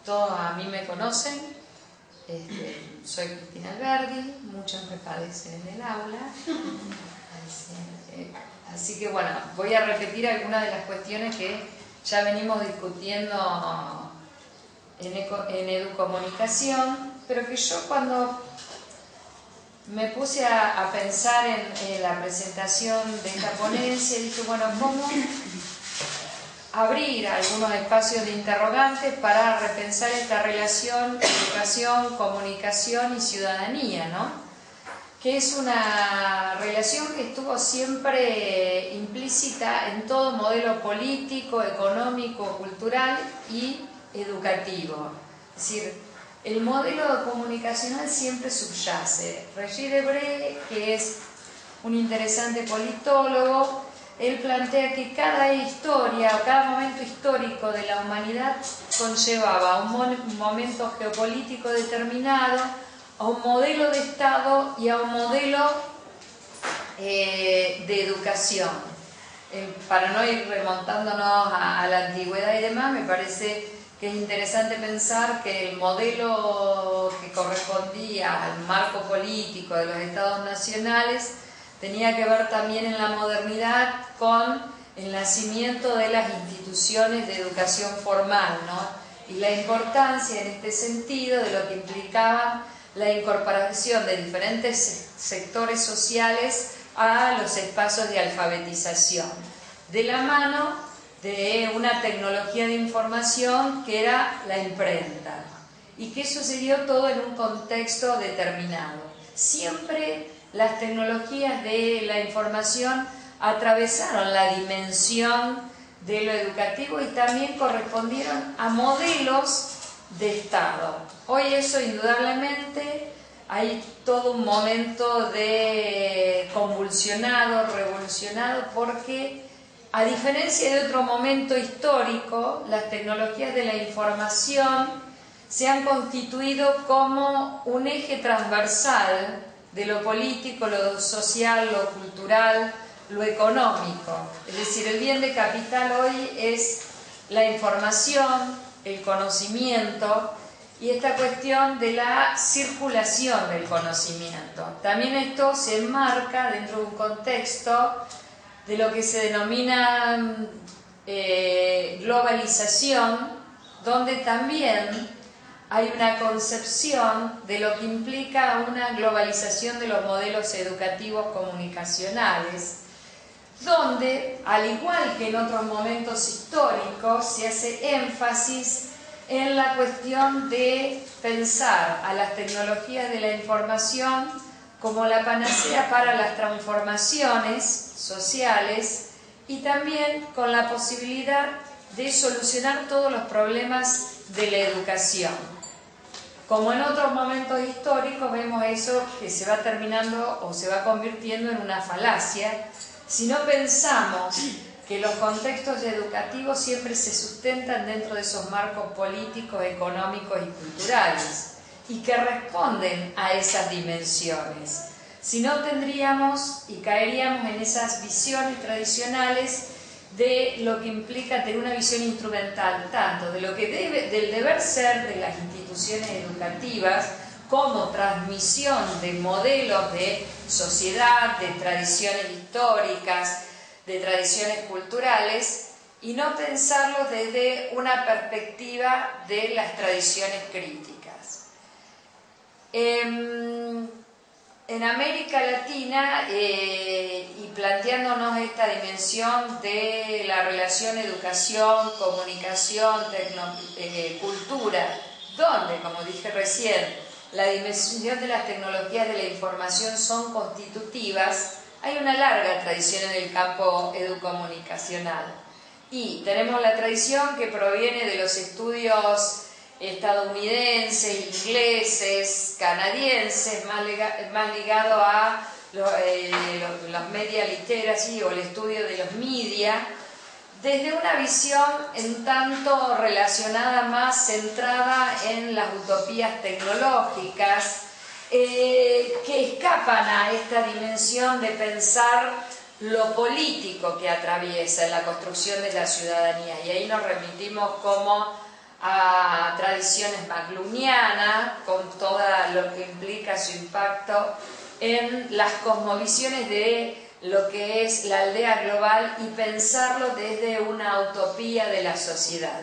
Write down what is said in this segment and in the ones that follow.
todos a mí me conocen, soy Cristina Alberdi, muchos me padecen en el aula, así que bueno, voy a repetir algunas de las cuestiones que ya venimos discutiendo en Educomunicación, pero que yo cuando me puse a pensar en la presentación de esta ponencia, dije, bueno, ¿cómo abrir algunos espacios de interrogantes para repensar esta relación educación, comunicación y ciudadanía, ¿no? Que es una relación que estuvo siempre implícita en todo modelo político, económico, cultural y educativo. Es decir, el modelo comunicacional siempre subyace. Regis Debray, que es un interesante politólogo, él plantea que cada historia o cada momento histórico de la humanidad conllevaba un momento geopolítico determinado, a un modelo de Estado y a un modelo de educación. Para no ir remontándonos a la antigüedad y demás, me parece que es interesante pensar que el modelo que correspondía al marco político de los estados nacionales tenía que ver también en la modernidad con el nacimiento de las instituciones de educación formal, ¿no? Y la importancia en este sentido de lo que implicaba la incorporación de diferentes sectores sociales a los espacios de alfabetización, de la mano de una tecnología de información que era la imprenta, y que sucedió todo en un contexto determinado. Siempre las tecnologías de la información atravesaron la dimensión de lo educativo y también correspondieron a modelos de Estado. Hoy eso indudablemente hay todo un momento de convulsionado, revolucionado, porque a diferencia de otro momento histórico, las tecnologías de la información se han constituido como un eje transversal de lo político, lo social, lo cultural, lo económico. Es decir, el bien de capital hoy es la información, el conocimiento y esta cuestión de la circulación del conocimiento. También esto se enmarca dentro de un contexto de lo que se denomina globalización, donde también hay una concepción de lo que implica una globalización de los modelos educativos comunicacionales, donde, al igual que en otros momentos históricos, se hace énfasis en la cuestión de pensar a las tecnologías de la información como la panacea para las transformaciones sociales y también con la posibilidad de solucionar todos los problemas de la educación. Como en otros momentos históricos, vemos eso que se va terminando o se va convirtiendo en una falacia si no pensamos que los contextos educativos siempre se sustentan dentro de esos marcos políticos, económicos y culturales y que responden a esas dimensiones. Si no, tendríamos y caeríamos en esas visiones tradicionales de lo que implica tener una visión instrumental, tanto de lo que del deber ser de las instituciones educativas como transmisión de modelos de sociedad, de tradiciones históricas, de tradiciones culturales, y no pensarlos desde una perspectiva de las tradiciones críticas. En América Latina, y planteándonos esta dimensión de la relación educación, comunicación, cultura, donde, como dije recién, la dimensión de las tecnologías de la información son constitutivas, hay una larga tradición en el campo educomunicacional. Y tenemos la tradición que proviene de los estudios estadounidenses, ingleses, canadienses, más ligado a los media literacy o el estudio de los media, desde una visión en tanto relacionada más centrada en las utopías tecnológicas que escapan a esta dimensión de pensar lo político que atraviesa la construcción de la ciudadanía. Y ahí nos remitimos como a tradición macluniana, con todo lo que implica su impacto en las cosmovisiones de lo que es la aldea global y pensarlo desde una utopía de la sociedad.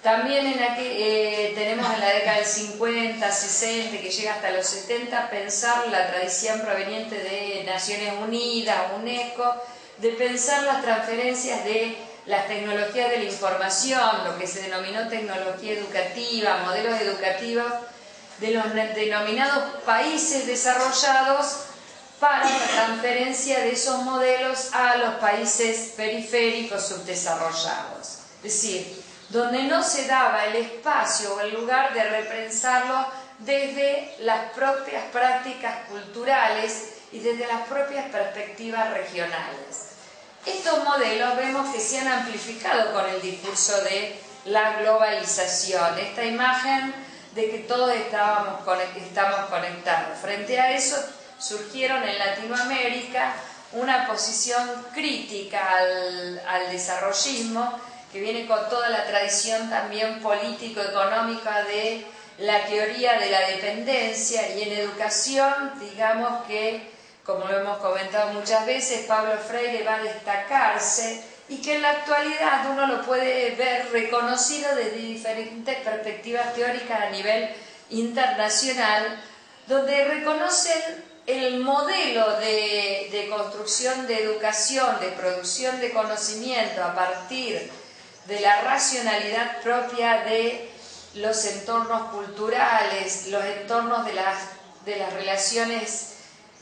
También tenemos en la década del 50, 60, que llega hasta los 70, pensar la tradición proveniente de Naciones Unidas, UNESCO, de pensar las transferencias de las tecnologías de la información, lo que se denominó tecnología educativa, modelos educativos de los denominados países desarrollados para la transferencia de esos modelos a los países periféricos subdesarrollados. Es decir, donde no se daba el espacio o el lugar de repensarlo desde las propias prácticas culturales y desde las propias perspectivas regionales. Estos modelos vemos que se han amplificado con el discurso de la globalización, esta imagen de que todos estamos conectados. Frente a eso surgieron en Latinoamérica una posición crítica al desarrollismo, que viene con toda la tradición también político-económica de la teoría de la dependencia, y en educación, digamos que, como lo hemos comentado muchas veces, Pablo Freire va a destacarse, y que en la actualidad uno lo puede ver reconocido desde diferentes perspectivas teóricas a nivel internacional, donde reconocen el modelo de construcción de educación, de producción de conocimiento a partir de la racionalidad propia de los entornos culturales, los entornos de las relaciones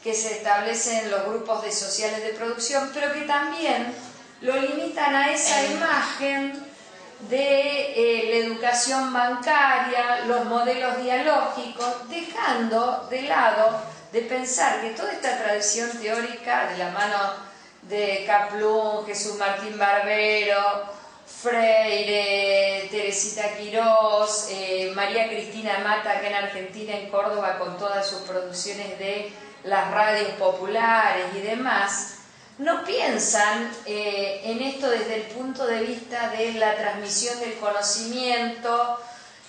que se establecen en los grupos sociales de producción, pero que también lo limitan a esa imagen de la educación bancaria, los modelos dialógicos, dejando de lado de pensar que toda esta tradición teórica de la mano de Kaplún, Jesús Martín Barbero, Freire, Teresita Quirós, María Cristina Mata, acá en Argentina, en Córdoba, con todas sus producciones de las radios populares y demás, no piensan en esto desde el punto de vista de la transmisión del conocimiento,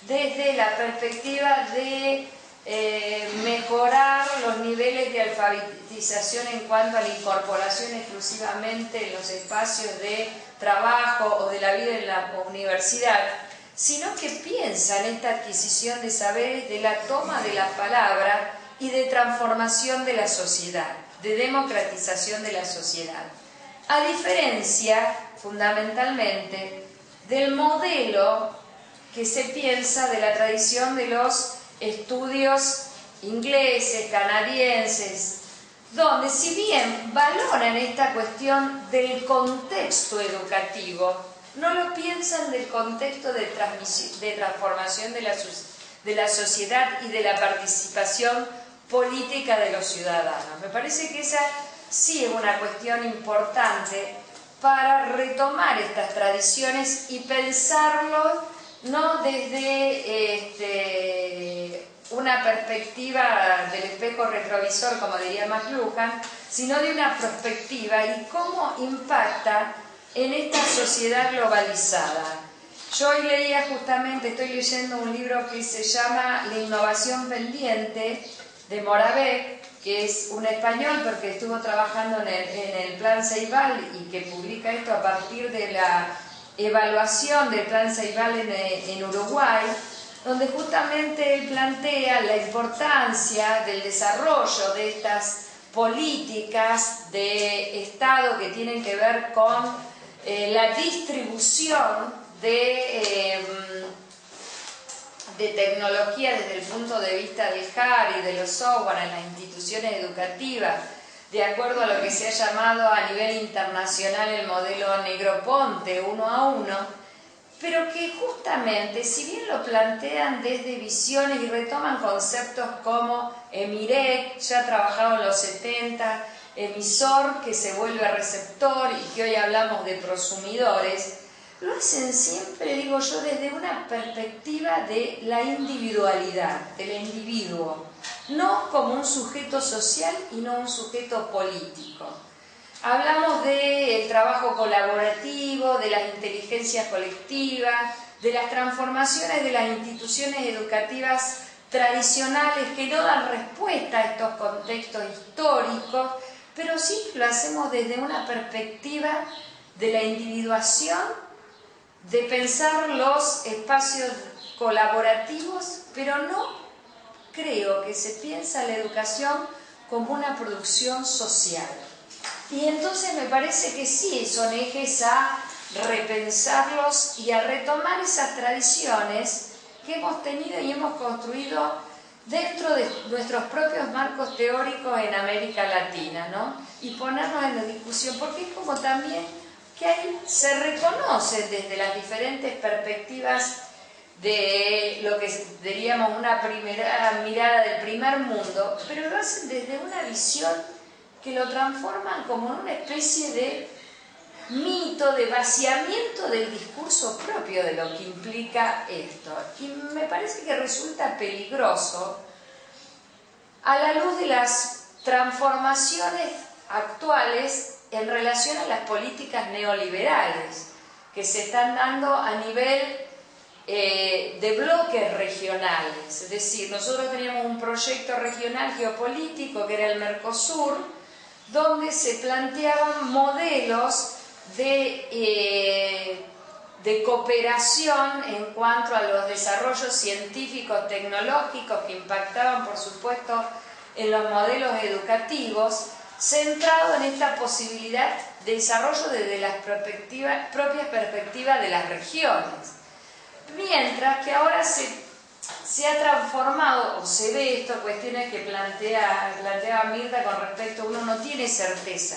desde la perspectiva de mejorar los niveles de alfabetización en cuanto a la incorporación exclusivamente en los espacios de trabajo o de la vida en la universidad, sino que piensan esta adquisición de saberes de la toma de la palabra y de transformación de la sociedad, de democratización de la sociedad. A diferencia, fundamentalmente, del modelo que se piensa de la tradición de los estudios ingleses, canadienses, donde si bien valoran esta cuestión del contexto educativo, no lo piensan del contexto de transformación de la sociedad y de la participación política de los ciudadanos. Me parece que esa sí es una cuestión importante para retomar estas tradiciones y pensarlo no desde una perspectiva del espejo retrovisor, como diría McLuhan, sino de una perspectiva y cómo impacta en esta sociedad globalizada. Yo hoy leía justamente, estoy leyendo un libro que se llama La innovación pendiente, de Moravec, que es un español porque estuvo trabajando en el Plan Ceibal y que publica esto a partir de la evaluación del Plan Ceibal en Uruguay, donde justamente él plantea la importancia del desarrollo de estas políticas de Estado que tienen que ver con la distribución de tecnología desde el punto de vista del hardware y de los software en las instituciones educativas, de acuerdo a lo que se ha llamado a nivel internacional el modelo Negroponte 1 a 1, pero que justamente, si bien lo plantean desde visiones y retoman conceptos como Emirec, ya trabajado en los 70, emisor que se vuelve receptor y que hoy hablamos de prosumidores, lo hacen siempre, digo yo, desde una perspectiva de la individualidad, del individuo, no como un sujeto social y no un sujeto político. Hablamos del trabajo colaborativo, de las inteligencias colectivas, de las transformaciones de las instituciones educativas tradicionales que no dan respuesta a estos contextos históricos, pero sí lo hacemos desde una perspectiva de la individuación, de pensar los espacios colaborativos, pero no creo que se piensa la educación como una producción social. Y entonces me parece que sí son ejes a repensarlos y a retomar esas tradiciones que hemos tenido y hemos construido dentro de nuestros propios marcos teóricos en América Latina, ¿no? Y ponernos en la discusión, porque es como también que ahí se reconoce desde las diferentes perspectivas de lo que diríamos una primera mirada del primer mundo, pero lo hacen desde una visión que lo transforman como en una especie de mito, de vaciamiento del discurso propio de lo que implica esto. Y me parece que resulta peligroso a la luz de las transformaciones actuales en relación a las políticas neoliberales que se están dando a nivel de bloques regionales. Es decir, nosotros teníamos un proyecto regional geopolítico que era el Mercosur, donde se planteaban modelos de cooperación en cuanto a los desarrollos científicos, tecnológicos que impactaban, por supuesto, en los modelos educativos, centrado en esta posibilidad de desarrollo desde las propias perspectivas de las regiones. Mientras que ahora se ha transformado, o se ve estas cuestiones que planteaba Mirta con respecto a uno no tiene certeza,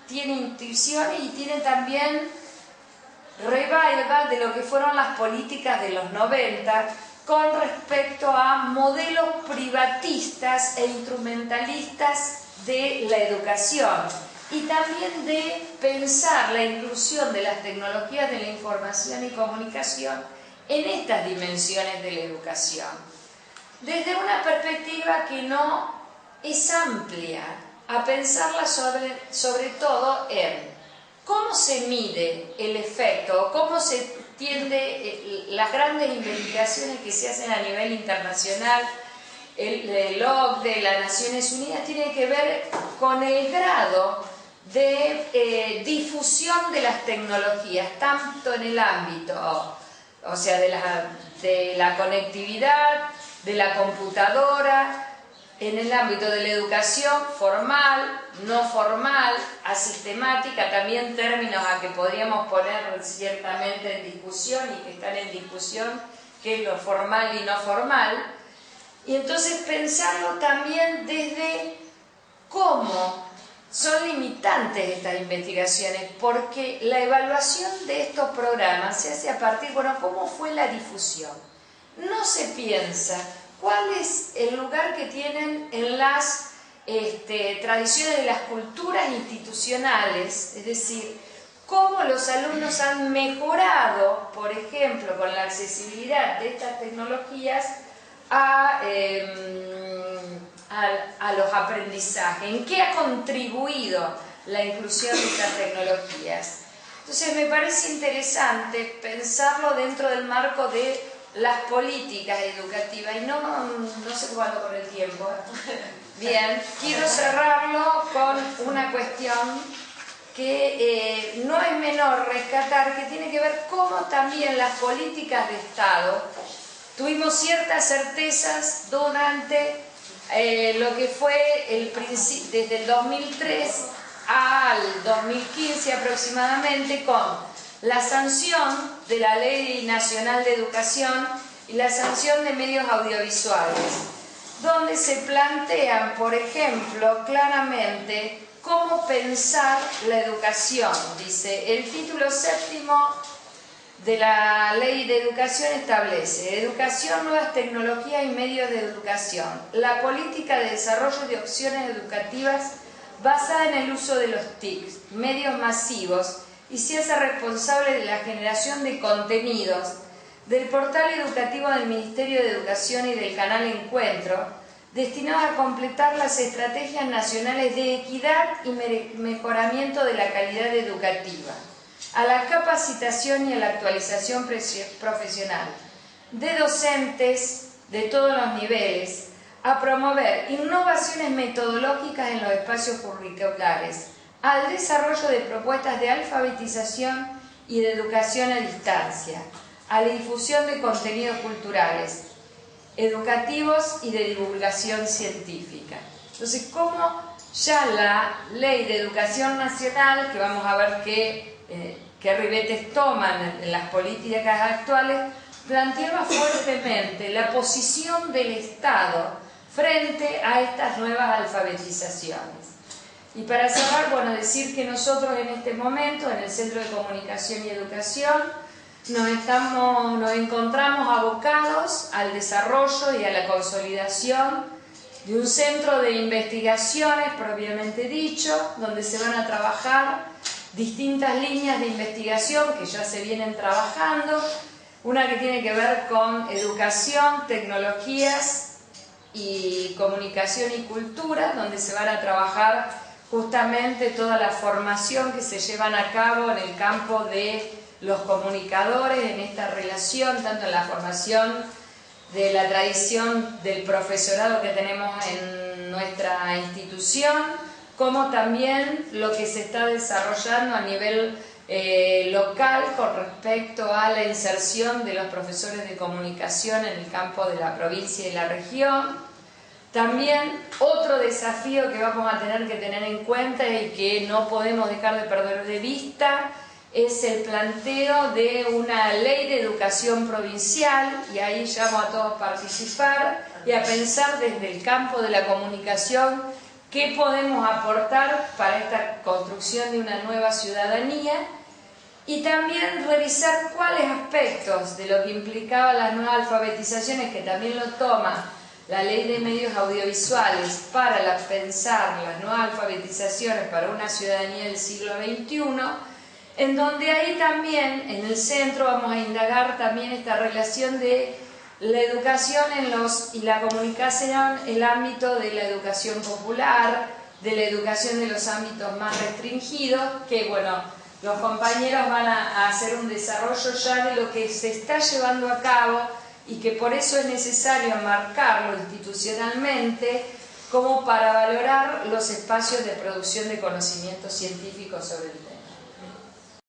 tiene intuiciones y tiene también revival de lo que fueron las políticas de los 90 con respecto a modelos privatistas e instrumentalistas de la educación y también de pensar la inclusión de las tecnologías de la información y comunicación en estas dimensiones de la educación, desde una perspectiva que no es amplia, a pensarla sobre todo en cómo se mide el efecto, cómo se tiende las grandes investigaciones que se hacen a nivel internacional. El OCDE, las Naciones Unidas, tiene que ver con el grado de difusión de las tecnologías, tanto en el ámbito, o sea, de la conectividad, de la computadora, en el ámbito de la educación formal, no formal, asistemática, también términos a que podríamos poner ciertamente en discusión y que están en discusión, que es lo formal y no formal. Y entonces pensarlo también desde cómo son limitantes estas investigaciones, porque la evaluación de estos programas se hace a partir, bueno, ¿cómo fue la difusión? No se piensa cuál es el lugar que tienen en las tradiciones de las culturas institucionales, es decir, cómo los alumnos han mejorado, por ejemplo, con la accesibilidad de estas tecnologías a los aprendizajes, en qué ha contribuido la inclusión de estas tecnologías. Entonces me parece interesante pensarlo dentro del marco de las políticas educativas y no sé cuándo con el tiempo. Bien, quiero cerrarlo con una cuestión que no es menor rescatar, que tiene que ver cómo también las políticas de Estado tuvimos ciertas certezas durante lo que fue desde el 2003 al 2015 aproximadamente, con la sanción de la Ley Nacional de Educación y la sanción de medios audiovisuales, donde se plantean, por ejemplo, claramente cómo pensar la educación. Dice, el título séptimo de la Ley de Educación establece: educación, nuevas tecnologías y medios de educación. La política de desarrollo de opciones educativas basada en el uso de los TIC, medios masivos, y se hace responsable de la generación de contenidos del portal educativo del Ministerio de Educación y del canal Encuentro, destinados a completar las estrategias nacionales de equidad y mejoramiento de la calidad educativa. a la capacitación y a la actualización profesional de docentes de todos los niveles, a promover innovaciones metodológicas en los espacios curriculares, al desarrollo de propuestas de alfabetización y de educación a distancia, a la difusión de contenidos culturales, educativos y de divulgación científica. Entonces, como ya la Ley de Educación Nacional, que vamos a ver qué ribetes toman en las políticas actuales, planteaba fuertemente la posición del Estado frente a estas nuevas alfabetizaciones. Y para cerrar, bueno, decir que nosotros en este momento, en el Centro de Comunicación y Educación, nos encontramos abocados al desarrollo y a la consolidación de un centro de investigaciones propiamente dicho, donde se van a trabajar distintas líneas de investigación que ya se vienen trabajando, una que tiene que ver con educación, tecnologías y comunicación y cultura, donde se van a trabajar justamente toda la formación que se llevan a cabo en el campo de los comunicadores, en esta relación, tanto en la formación de la tradición del profesorado que tenemos en nuestra institución, como también lo que se está desarrollando a nivel local con respecto a la inserción de los profesores de comunicación en el campo de la provincia y la región. También otro desafío que vamos a tener que tener en cuenta y que no podemos dejar de perder de vista es el planteo de una ley de educación provincial, y ahí llamo a todos a participar y a pensar desde el campo de la comunicación qué podemos aportar para esta construcción de una nueva ciudadanía, y también revisar cuáles aspectos de lo que implicaba las nuevas alfabetizaciones, que también lo toma la Ley de Medios Audiovisuales para pensar las nuevas alfabetizaciones para una ciudadanía del siglo XXI, en donde ahí también en el centro vamos a indagar también esta relación de la educación y la comunicación en el ámbito de la educación popular, de la educación de los ámbitos más restringidos, que bueno, los compañeros van a hacer un desarrollo ya de lo que se está llevando a cabo y que por eso es necesario marcarlo institucionalmente como para valorar los espacios de producción de conocimientos científicos sobre el tema.